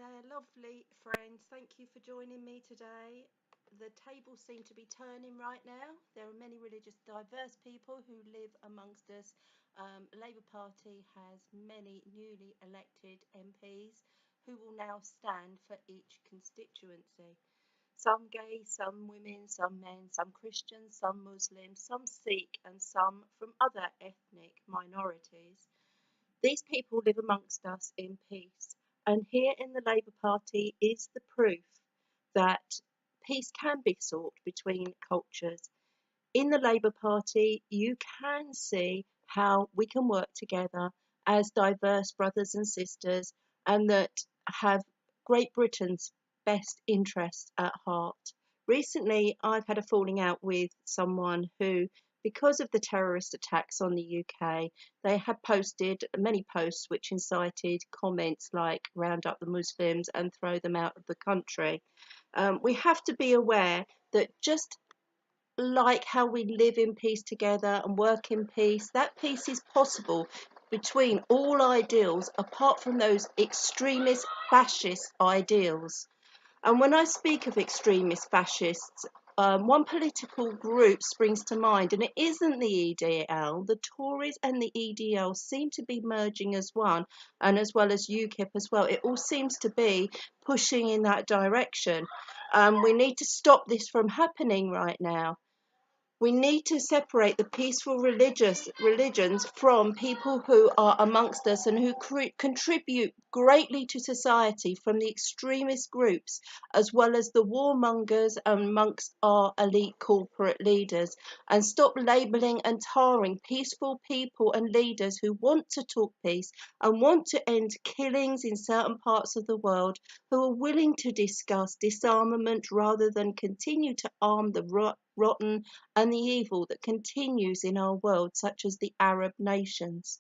there, lovely friends. Thank you for joining me today. The tables seem to be turning right now. There are many religious, diverse people who live amongst us. Labour Party has many newly elected MPs who will now stand for each constituency. Some gay, some women, some men, some Christians, some Muslims, some Sikh, and some from other ethnic minorities. These people live amongst us in peace, and here in the Labour Party is the proof that peace can be sought between cultures. In the Labour Party, you can see how we can work together as diverse brothers and sisters and that have Great Britain's best interests at heart. Recently, I've had a falling out with someone who, because of the terrorist attacks on the UK, they had posted many posts which incited comments like round up the Muslims and throw them out of the country. We have to be aware that just like how we live in peace together and work in peace, that peace is possible between all ideals apart from those extremist fascist ideals. And when I speak of extremist fascists, one political group springs to mind, and it isn't the EDL. The Tories and the EDL seem to be merging as one, and as well as UKIP as well. It all seems to be pushing in that direction. We need to stop this from happening right now. We need to separate the peaceful religions from people who are amongst us and who contribute greatly to society, from the extremist groups as well as the warmongers amongst our elite corporate leaders, and stop labelling and tarring peaceful people and leaders who want to talk peace and want to end killings in certain parts of the world, who are willing to discuss disarmament rather than continue to arm the rotten and the evil that continues in our world, such as the Arab nations.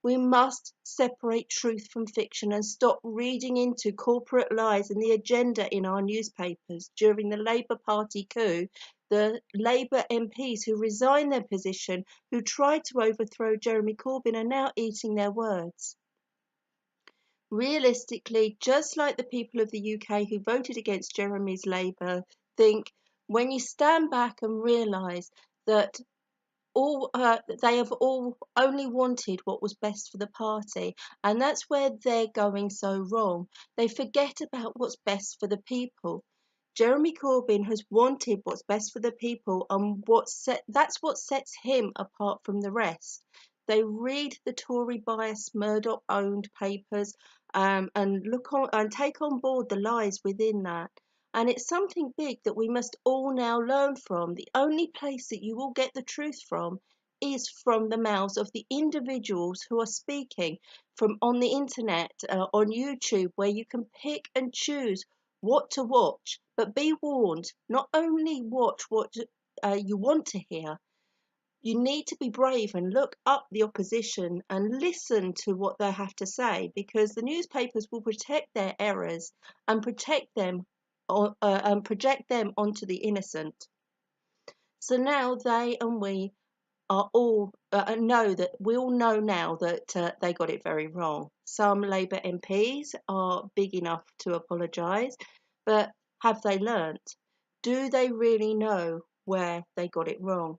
We must separate truth from fiction and stop reading into corporate lies and the agenda in our newspapers. During the Labour Party coup, the Labour MPs who resigned their position, who tried to overthrow Jeremy Corbyn, are now eating their words. Realistically, just like the people of the UK who voted against Jeremy's Labour, think when you stand back and realise that they have all only wanted what was best for the party, and that's where they're going so wrong. They forget about what's best for the people. Jeremy Corbyn has wanted what's best for the people, and that's what sets him apart from the rest. They read the Tory bias Murdoch-owned papers, and look on and take on board the lies within that. And it's something big that we must all now learn from. The only place that you will get the truth from is from the mouths of the individuals who are speaking, from on the internet, on YouTube, where you can pick and choose what to watch. But be warned, not only watch what you want to hear, you need to be brave and look up the opposition and listen to what they have to say, because the newspapers will protect their errors and project them onto the innocent. So now they and we are all we all know now that they got it very wrong. Some Labour MPs are big enough to apologise, but have they learnt? Do they really know where they got it wrong?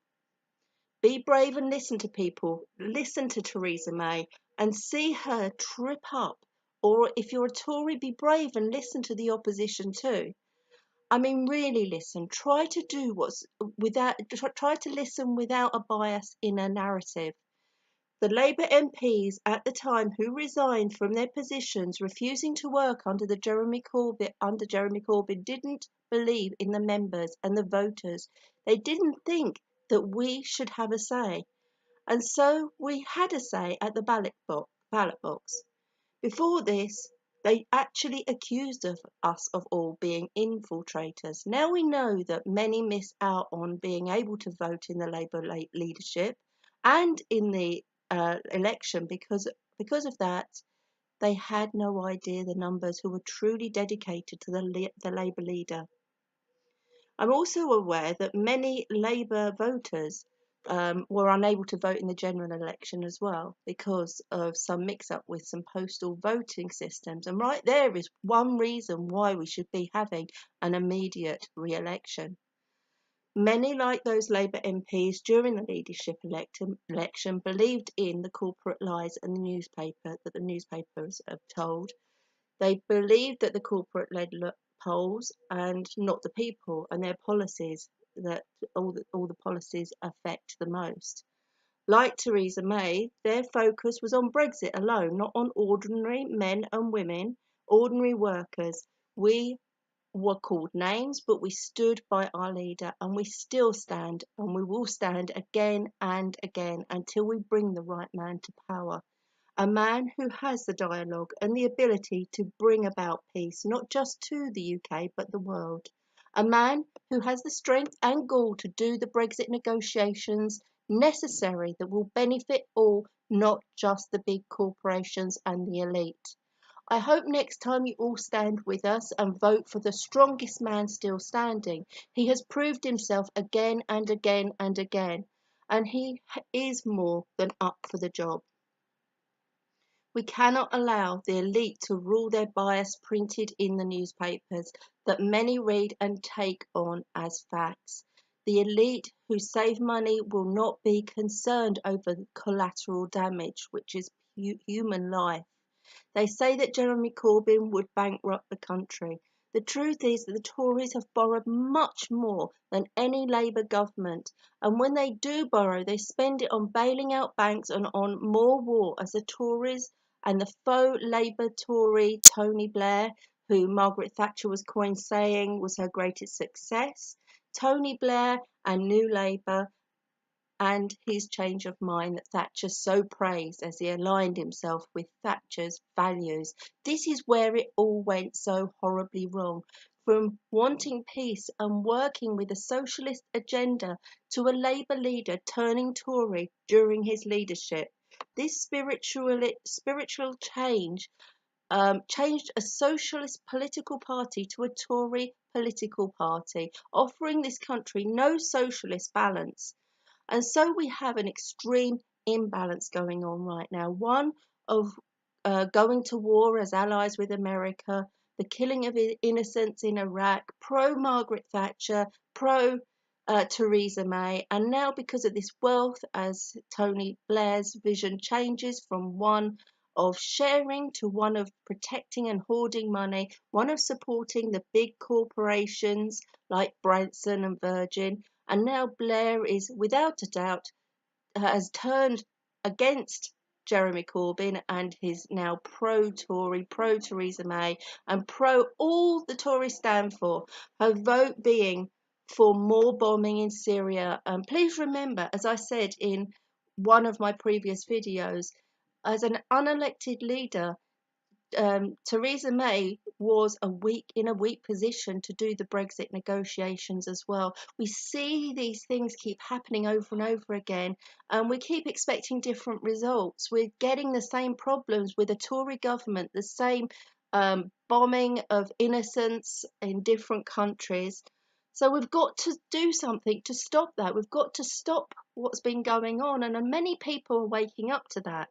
Be brave and listen to people. Listen to Theresa May and see her trip up. Or if you're a Tory, be brave and listen to the opposition too. I mean, really listen. Try to listen without a bias in a narrative. The Labour MPs at the time who resigned from their positions, refusing to work under Jeremy Corbyn, didn't believe in the members and the voters. They didn't think that we should have a say. And so we had a say at the ballot box. Before this, they actually accused us of all being infiltrators. Now we know that many miss out on being able to vote in the Labour leadership and in the election because of that. They had no idea the numbers who were truly dedicated to the Labour leader. I'm also aware that many Labour voters were unable to vote in the general election as well because of some mix-up with some postal voting systems. And right there is one reason why we should be having an immediate re-election. Many, like those Labour MPs during the leadership election, believed in the corporate lies and the newspapers have told. They believed that the corporate led polls and not the people and their policies, that all the policies affect the most. Like Theresa May, their focus was on Brexit alone, not on ordinary men and women, ordinary workers. We were called names, but we stood by our leader, and we still stand, and we will stand again and again until we bring the right man to power. A man who has the dialogue and the ability to bring about peace, not just to the UK, but the world. A man who has the strength and gall to do the Brexit negotiations necessary that will benefit all, not just the big corporations and the elite. I hope next time you all stand with us and vote for the strongest man still standing. He has proved himself again and again and again, and he is more than up for the job. We cannot allow the elite to rule their bias printed in the newspapers that many read and take on as facts. The elite who save money will not be concerned over collateral damage, which is human life. They say that Jeremy Corbyn would bankrupt the country. The truth is that the Tories have borrowed much more than any Labour government, and when they do borrow, they spend it on bailing out banks and on more war, as the Tories and the faux Labour Tory Tony Blair, who Margaret Thatcher was coined saying was her greatest success, Tony Blair and New Labour and his change of mind that Thatcher so praised as he aligned himself with Thatcher's values. This is where it all went so horribly wrong. From wanting peace and working with a socialist agenda to a Labour leader turning Tory during his leadership. This spiritual change changed a socialist political party to a Tory political party, offering this country no socialist balance. And so we have an extreme imbalance going on right now. One of going to war as allies with America, the killing of innocents in Iraq, pro-Margaret Thatcher, pro-Theresa May, and now because of this wealth, as Tony Blair's vision changes from one of sharing to one of protecting and hoarding money, one of supporting the big corporations like Branson and Virgin, and now Blair is, without a doubt, has turned against Jeremy Corbyn and his now pro-Tory, pro-Theresa May, and pro all the Tories stand for, her vote being for more bombing in Syria. And please remember, as I said in one of my previous videos, as an unelected leader, Theresa May was in a weak position to do the Brexit negotiations as well. We see these things keep happening over and over again, and we keep expecting different results. We're getting the same problems with the Tory government, the same bombing of innocents in different countries. So we've got to do something to stop that. We've got to stop what's been going on, and many people are waking up to that.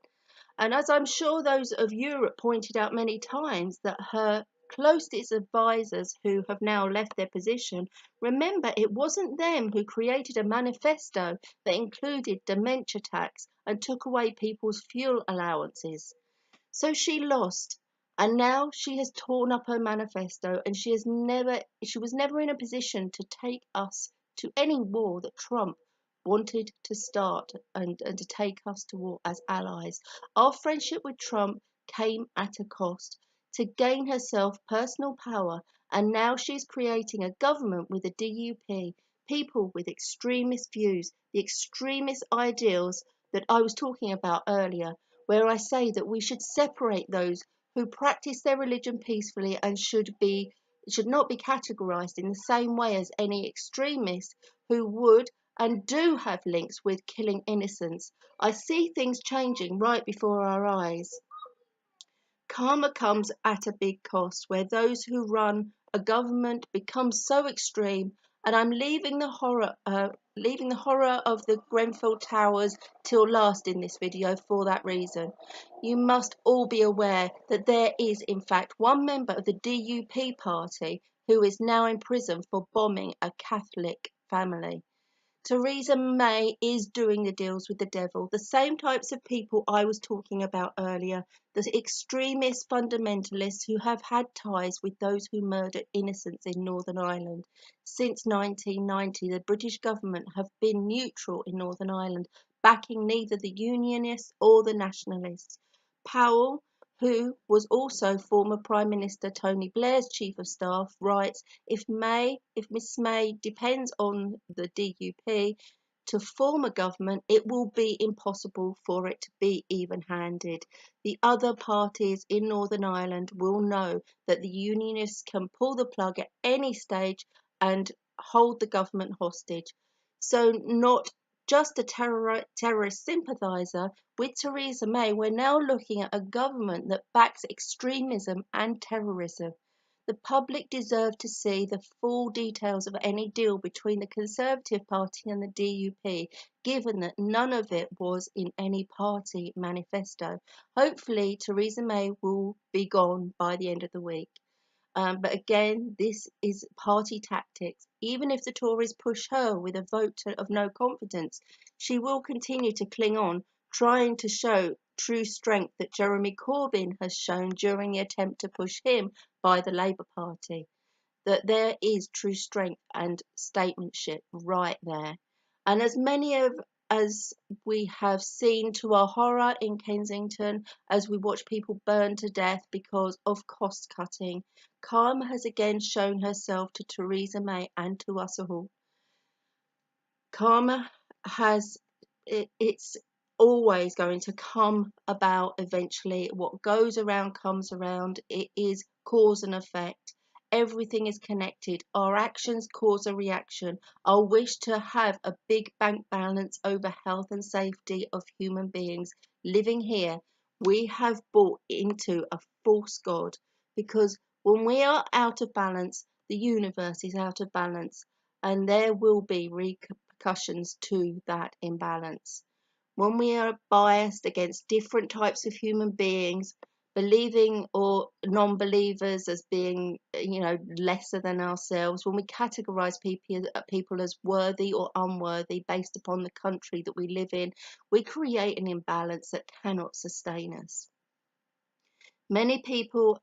And as I'm sure those of Europe pointed out many times, that her closest advisors who have now left their position, remember it wasn't them who created a manifesto that included dementia tax and took away people's fuel allowances. So she lost, and now she has torn up her manifesto, and she was never in a position to take us to any war that Trump wanted to start and to take us to war as allies. Our friendship with Trump came at a cost to gain herself personal power, and now she's creating a government with a DUP, people with extremist views, the extremist ideals that I was talking about earlier, where I say that we should separate those who practice their religion peacefully and should not be categorized in the same way as any extremists who would and do have links with killing innocents. I see things changing right before our eyes. Karma comes at a big cost, where those who run a government become so extreme And I'm leaving the horror of the Grenfell Towers till last in this video for that reason. You must all be aware that there is in fact one member of the DUP party who is now in prison for bombing a Catholic family. Theresa May is doing the deals with the devil, the same types of people I was talking about earlier, the extremist fundamentalists who have had ties with those who murdered innocents in Northern Ireland. Since 1990, the British government have been neutral in Northern Ireland, backing neither the Unionists or the Nationalists. Powell, who was also former Prime Minister Tony Blair's Chief of Staff, writes, if Miss May depends on the DUP to form a government, it will be impossible for it to be even-handed. The other parties in Northern Ireland will know that the Unionists can pull the plug at any stage and hold the government hostage. So not just a terrorist sympathiser, with Theresa May, we're now looking at a government that backs extremism and terrorism. The public deserve to see the full details of any deal between the Conservative Party and the DUP, given that none of it was in any party manifesto. Hopefully, Theresa May will be gone by the end of the week. But again, this is party tactics. Even if the Tories push her with a vote of no confidence, she will continue to cling on, trying to show true strength that Jeremy Corbyn has shown during the attempt to push him by the Labour Party. That there is true strength and statesmanship right there. And as we have seen to our horror in Kensington, as we watch people burn to death because of cost cutting, karma has again shown herself to Theresa May and to us all. Karma it's always going to come about eventually. What goes around comes around. It is cause and effect. Everything is connected. Our actions cause a reaction. Our wish to have a big bank balance over health and safety of human beings living here, we have bought into a false god, because when we are out of balance, the universe is out of balance, and there will be repercussions to that imbalance. When we are biased against different types of human beings, believing or non-believers as being, lesser than ourselves, when we categorize people as worthy or unworthy based upon the country that we live in, we create an imbalance that cannot sustain us. Many people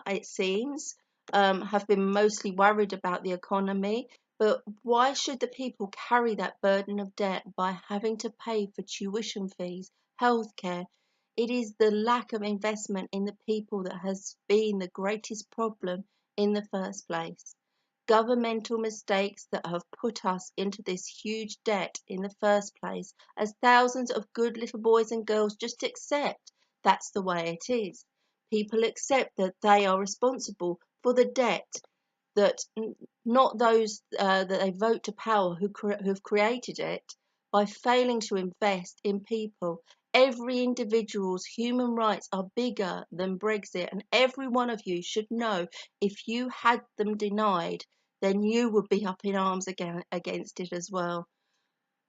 it seems, have been mostly worried about the economy, but why should the people carry that burden of debt by having to pay for tuition fees, healthcare? It is the lack of investment in the people that has been the greatest problem in the first place. Governmental mistakes that have put us into this huge debt in the first place, as thousands of good little boys and girls just accept that's the way it is. People accept that they are responsible for the debt, that not those that they vote to power who've created it, by failing to invest in people. Every individual's human rights are bigger than Brexit, and every one of you should know if you had them denied, then you would be up in arms against it as well.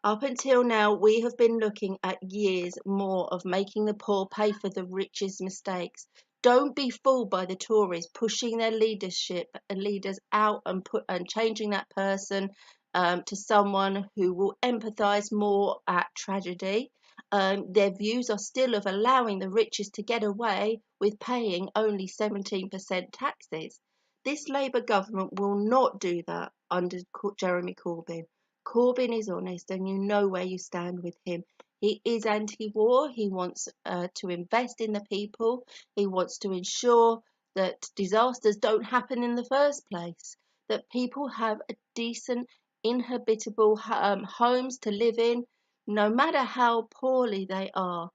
Up until now, we have been looking at years more of making the poor pay for the rich's mistakes. Don't be fooled by the Tories pushing their leaders out and changing that person to someone who will empathise more at tragedy. Their views are still of allowing the richest to get away with paying only 17% taxes. This Labour government will not do that under Jeremy Corbyn. Corbyn is honest, and you know where you stand with him. He is anti-war. He wants to invest in the people. He wants to ensure that disasters don't happen in the first place, that people have a decent, inhabitable homes to live in, no matter how poorly they are.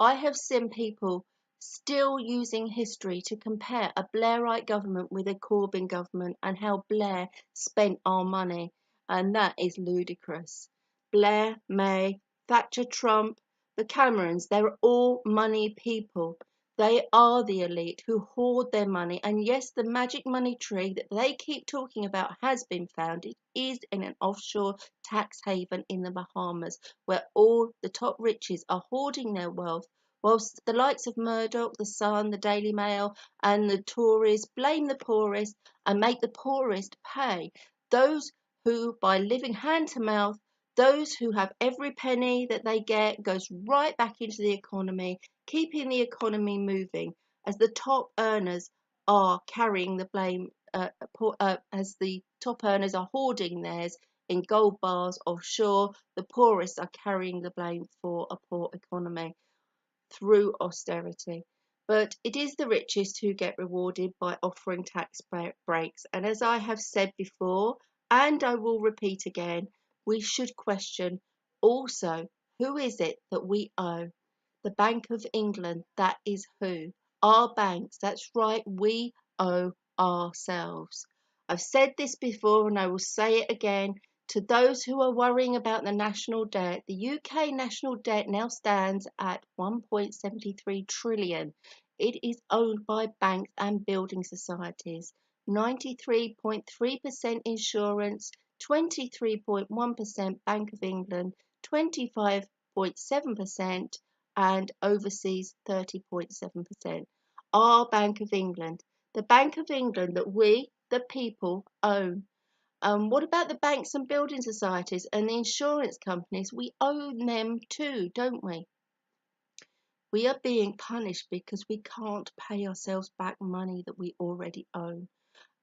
I have seen people still using history to compare a Blairite government with a Corbyn government and how Blair spent our money. And that is ludicrous. Blair, May, Thatcher, Trump, the Camerons, they're all money people. They are the elite who hoard their money, and yes, the magic money tree that they keep talking about has been found. It is in an offshore tax haven in the Bahamas, where all the top riches are hoarding their wealth, whilst the likes of Murdoch, the Sun, the Daily Mail, and the Tories blame the poorest and make the poorest pay. Those who, by living hand to mouth, those who have every penny that they get goes right back into the economy, keeping the economy moving, as the top earners are carrying the blame, as the top earners are hoarding theirs in gold bars offshore. The poorest are carrying the blame for a poor economy through austerity. But it is the richest who get rewarded by offering tax breaks. And as I have said before, and I will repeat again, we should question also, who is it that we owe? The Bank of England, that is who. Our banks, that's right, we owe ourselves. I've said this before and I will say it again. To those who are worrying about the national debt, the UK national debt now stands at 1.73 trillion. It is owned by banks and building societies. 93.3% insurance, 23.1% Bank of England, 25.7% and overseas 30.7%. Our Bank of England, the Bank of England that we, the people, own. What about the banks and building societies and the insurance companies? We own them too, don't we? We are being punished because we can't pay ourselves back money that we already own.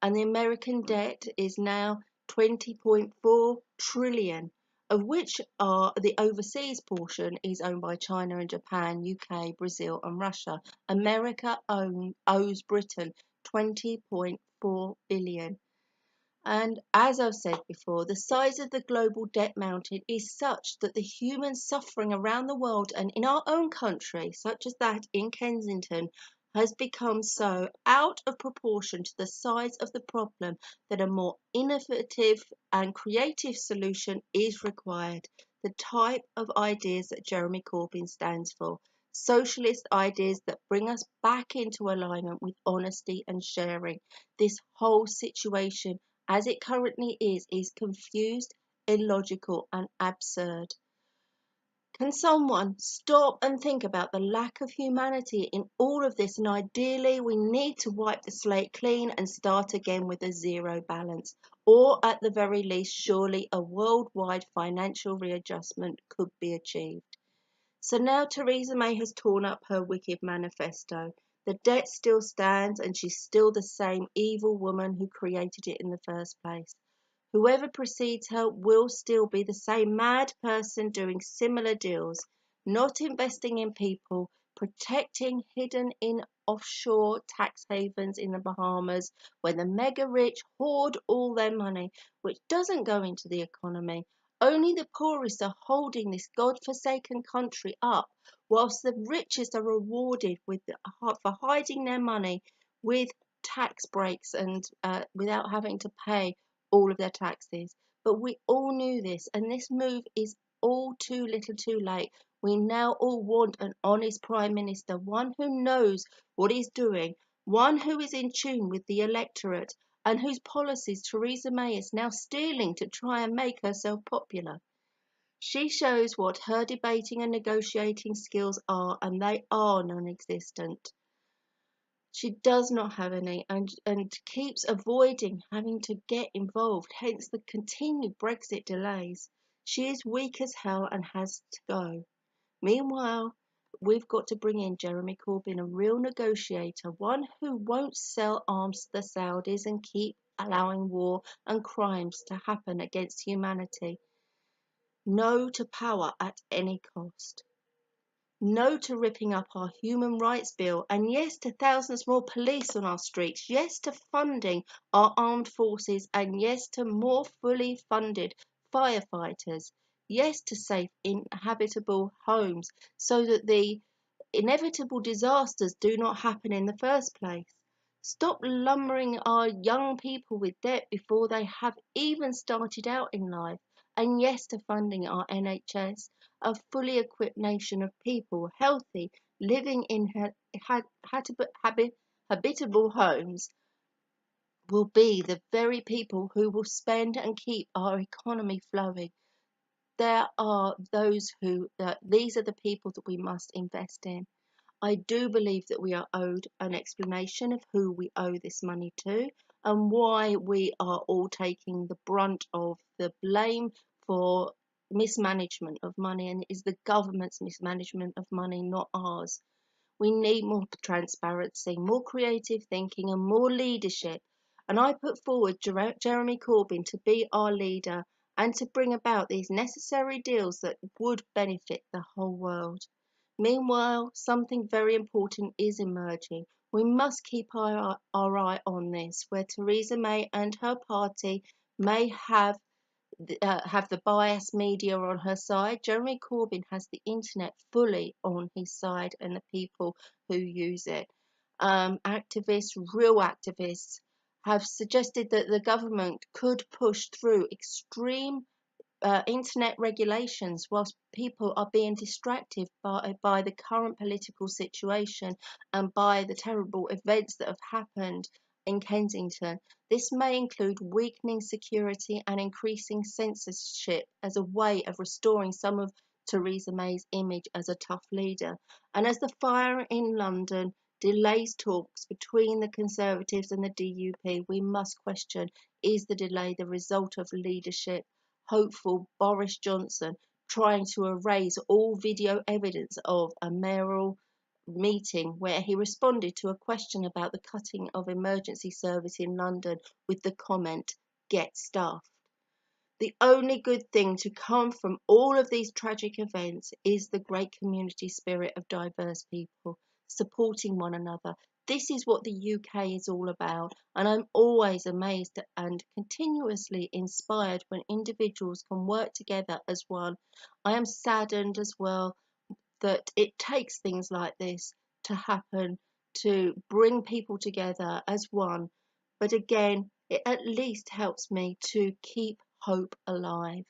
And the American debt is now 20.4 trillion, of which are the overseas portion is owned by China and Japan, UK, Brazil and Russia. America owes Britain 20.4 billion. And as I've said before, the size of the global debt mountain is such that the human suffering around the world and in our own country, such as that in Kensington, has become so out of proportion to the size of the problem that a more innovative and creative solution is required. The type of ideas that Jeremy Corbyn stands for. Socialist ideas that bring us back into alignment with honesty and sharing. This whole situation as it currently is confused, illogical and absurd. Can someone stop and think about the lack of humanity in all of this? And ideally, we need to wipe the slate clean and start again with a zero balance. Or at the very least, surely a worldwide financial readjustment could be achieved. So now Theresa May has torn up her wicked manifesto. The debt still stands and she's still the same evil woman who created it in the first place. Whoever precedes her will still be the same mad person doing similar deals, not investing in people, protecting hidden in offshore tax havens in the Bahamas where the mega rich hoard all their money, which doesn't go into the economy. Only the poorest are holding this God-forsaken country up, whilst the richest are rewarded for hiding their money with tax breaks and without having to pay all of their taxes. But we all knew this, and this move is all too little too late. We now all want an honest Prime Minister, one who knows what he's doing, one who is in tune with the electorate, and whose policies Theresa May is now stealing to try and make herself popular. She shows what her debating and negotiating skills are, and they are non-existent. She does not have any and keeps avoiding having to get involved, hence the continued Brexit delays. She is weak as hell and has to go. Meanwhile, we've got to bring in Jeremy Corbyn, a real negotiator, one who won't sell arms to the Saudis and keep allowing war and crimes to happen against humanity. No to power at any cost. No to ripping up our human rights bill, and yes to thousands more police on our streets, yes to funding our armed forces, and yes to more fully funded firefighters, yes to safe inhabitable homes so that the inevitable disasters do not happen in the first place. Stop lumbering our young people with debt before they have even started out in life, and yes to funding our NHS, a fully equipped nation of people, healthy, living in habitable homes will be the very people who will spend and keep our economy flowing. There are those these are the people that we must invest in. I do believe that we are owed an explanation of who we owe this money to and why we are all taking the brunt of the blame for mismanagement of money, and it is the government's mismanagement of money, not ours. We need more transparency, more creative thinking and more leadership. And I put forward Jeremy Corbyn to be our leader and to bring about these necessary deals that would benefit the whole world. Meanwhile, something very important is emerging. We must keep our eye on this, where Theresa May and her party may have the biased media on her side. Jeremy Corbyn has the internet fully on his side and the people who use it. Activists, real activists, have suggested that the government could push through extreme internet regulations whilst people are being distracted by the current political situation and by the terrible events that have happened in Kensington. This may include weakening security and increasing censorship as a way of restoring some of Theresa May's image as a tough leader. And as the fire in London delays talks between the Conservatives and the DUP, we must question, is the delay the result of leadership? Hopeful Boris Johnson trying to erase all video evidence of a mayoral meeting where he responded to a question about the cutting of emergency service in London with the comment, "Get stuffed." The only good thing to come from all of these tragic events is the great community spirit of diverse people supporting one another. This is what the UK is all about, and I'm always amazed and continuously inspired when individuals can work together as one. I am saddened as well that it takes things like this to happen, to bring people together as one. But again, it at least helps me to keep hope alive.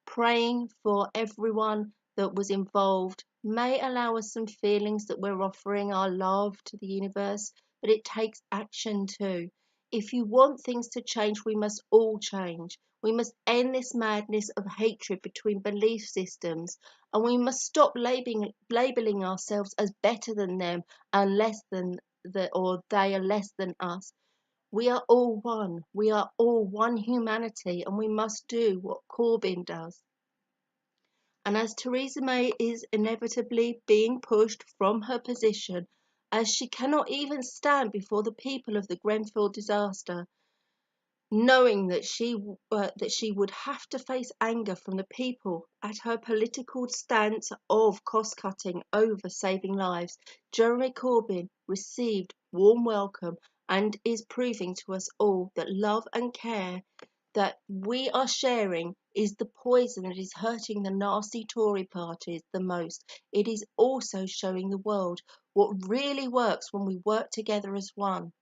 Praying for everyone that was involved may allow us some feelings that we're offering our love to the universe, but it takes action too. If you want things to change, we must all change. We must end this madness of hatred between belief systems, and we must stop labeling ourselves as better than them and less than or they are less than us. We are all one. We are all one humanity, and we must do what Corbyn does. And as Theresa May is inevitably being pushed from her position, as she cannot even stand before the people of the Grenfell disaster, knowing that she would have to face anger from the people at her political stance of cost-cutting over saving lives, Jeremy Corbyn received warm welcome and is proving to us all that love and care that we are sharing is the poison that is hurting the nasty Tory parties the most. It is also showing the world what really works when we work together as one.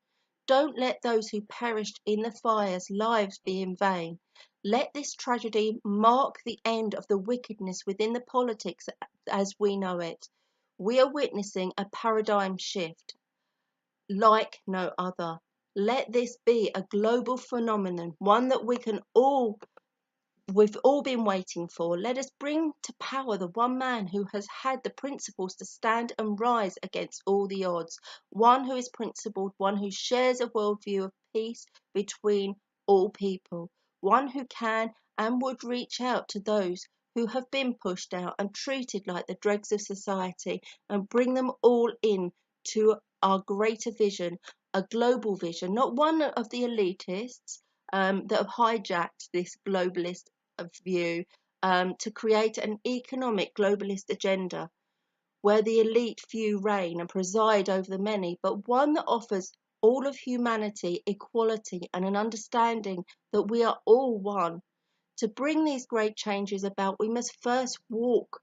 Don't let those who perished in the fires' lives be in vain. Let this tragedy mark the end of the wickedness within the politics as we know it. We are witnessing a paradigm shift like no other. Let this be a global phenomenon, one that we've all been waiting for. Let us bring to power the one man who has had the principles to stand and rise against all the odds, one who is principled, one who shares a worldview of peace between all people, one who can and would reach out to those who have been pushed out and treated like the dregs of society and bring them all in to our greater vision, a global vision, not one of the elitists that have hijacked this globalist view to create an economic globalist agenda where the elite few reign and preside over the many, but one that offers all of humanity equality and an understanding that we are all one. To bring these great changes about, we must first walk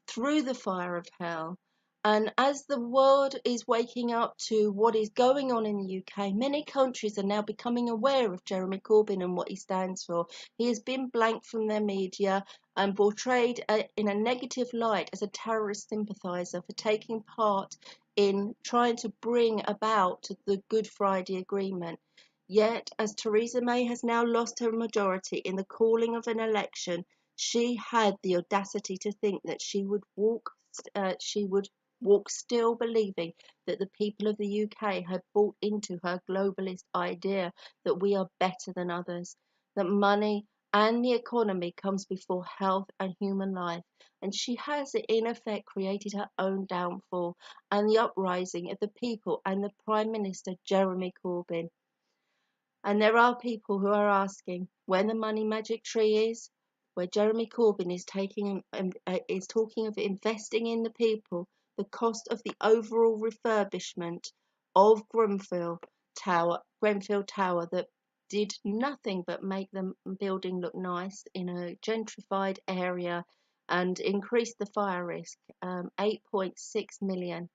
through the fire of hell And as the world is waking up to what is going on in the UK, many countries are now becoming aware of Jeremy Corbyn and what he stands for. He has been blanked from their media and portrayed in a negative light as a terrorist sympathiser for taking part in trying to bring about the Good Friday Agreement. Yet, as Theresa May has now lost her majority in the calling of an election, she had the audacity to think that she would walk still believing that the people of the UK had bought into her globalist idea that we are better than others, that money and the economy comes before health and human life, and she has in effect created her own downfall and the uprising of the people and the Prime Minister Jeremy Corbyn. And there are people who are asking when the money magic tree is, where Jeremy Corbyn is talking of investing in the people, the cost of the overall refurbishment of Grenfell Tower that did nothing but make the building look nice in a gentrified area and increase the fire risk, 8.6 million.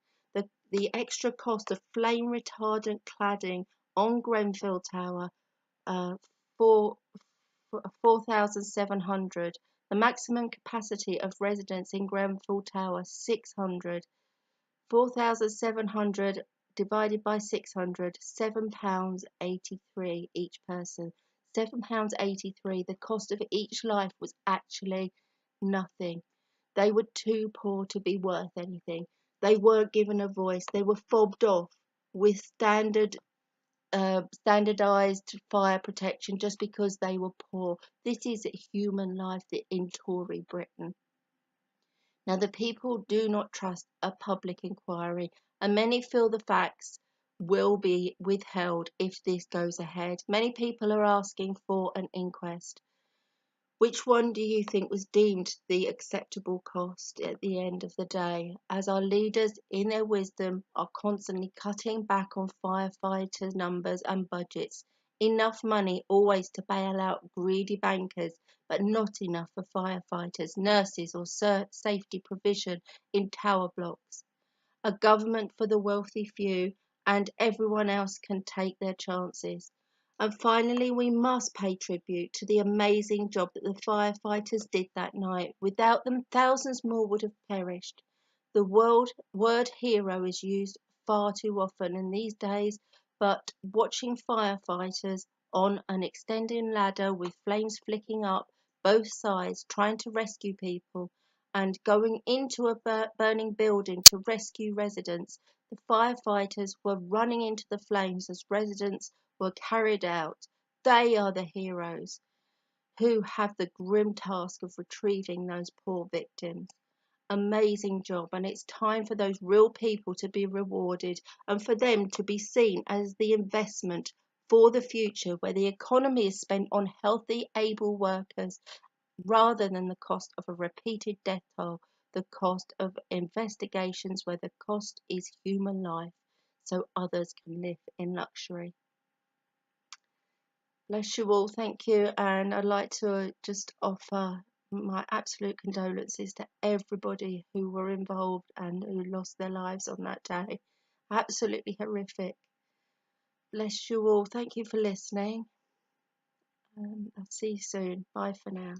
The extra cost of flame retardant cladding on Grenfell Tower, uh, for 4,700. The maximum capacity of residents in Grenfell Tower, 600. 4,700 divided by 600, £7.83 each person. £7.83. The cost of each life was actually nothing. They were too poor to be worth anything. They weren't given a voice. They were fobbed off with standardized fire protection just because they were poor. This is human life in Tory Britain. Now, the people do not trust a public inquiry, and many feel the facts will be withheld if this goes ahead. Many people are asking for an inquest. Which one do you think was deemed the acceptable cost at the end of the day, as our leaders, in their wisdom, are constantly cutting back on firefighter numbers and budgets? Enough money always to bail out greedy bankers, but not enough for firefighters, nurses, or safety provision in tower blocks. A government for the wealthy few, and everyone else can take their chances. And finally, we must pay tribute to the amazing job that the firefighters did that night. Without them, thousands more would have perished. The word hero is used far too often in these days, but watching firefighters on an extending ladder with flames flicking up both sides, trying to rescue people, and going into a burning building to rescue residents, the firefighters were running into the flames as residents were carried out. They are the heroes who have the grim task of retrieving those poor victims. Amazing job, and it's time for those real people to be rewarded and for them to be seen as the investment for the future, where the economy is spent on healthy, able workers rather than the cost of a repeated death toll, the cost of investigations where the cost is human life, so others can live in luxury. Bless you all, thank you, and I'd like to just offer my absolute condolences to everybody who were involved and who lost their lives on that day. Absolutely horrific. Bless you all, thank you for listening. I'll see you soon. Bye for now.